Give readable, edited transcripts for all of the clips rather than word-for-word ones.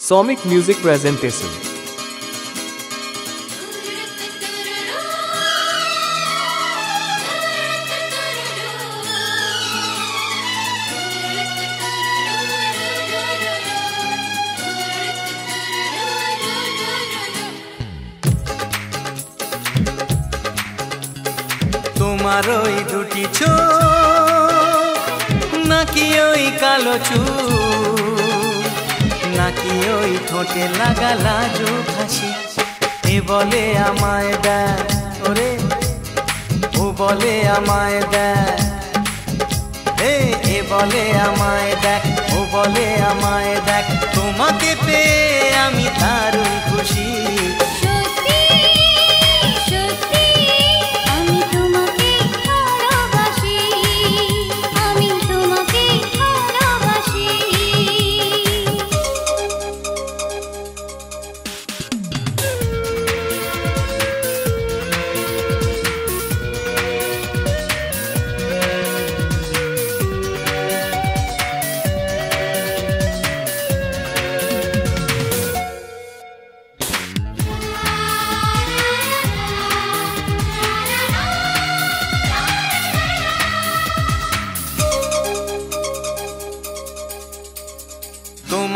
Somic Music Presentation. তোমার ওই দুটি চোখ নাকি ওই কালো চুল নাকি ওই ঠোঁটে লাগা লাজুক হাসি এ বলে আমায় দেখ ওরে ও বলে আমায় দেখ এ বলে আমায় দেখ ও বলে আমায় দেখ তোমাকে পেয়ে আমি দারুণ খুশি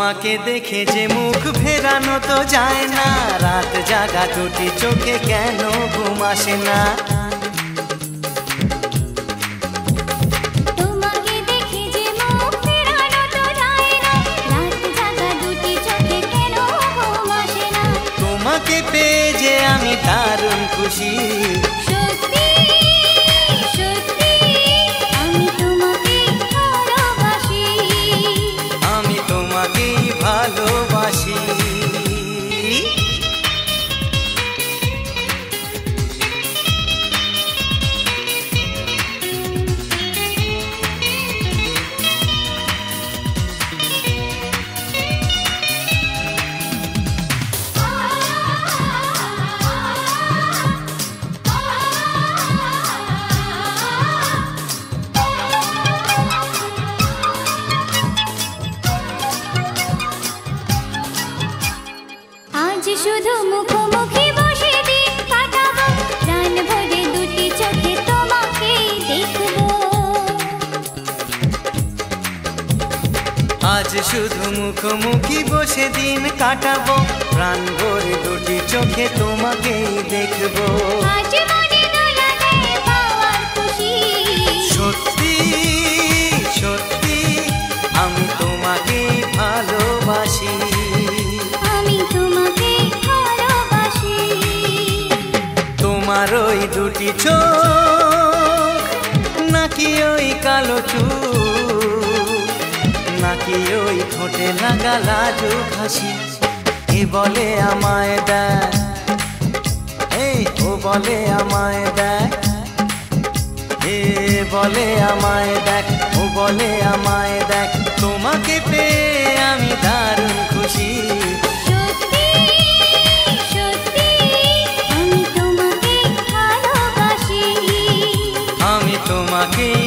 তোমাকে দেখে যে মুখ ফেরানো তো যায় না রাত জাগা দুটি চোখে কেন ঘুম আসে না তোমাকে দেখে যে মুখ ফেরানো তো যায় না রাত জাগা দুটি চোখে কেন ঘুম আসে না তোমাকে পেয়ে যে আমি দারুণ খুশি ভালোবাসি শুধু মুখোমুখি বসে দিন কাটাবো প্রাণ ভরে দুটি চোখে তোমাকে দেখবো আজ শুধু মুখোমুখি বসে দিন কাটাবো প্রাণ ভরে দুটি চোখে তোমাকেই দেখবো আজ মনে দোলাতে পাওয়ার খুশি সত্যি সত্যি আমি তোমাকে ভালোবাসি আমি তোমাকে তোমার ওই দুটি চোখ নাকি ওই কালো চুল নাকি ওই ঠোঁটে লাগা লাজুক হাসি এ বলে আমায় দেখ ও বলে আমায় দেখ এ বলে আমায় দেখ ও বলে আমায় দেখ তোমাকে পেয়ে আমি দারুণ খুশি তোমাকে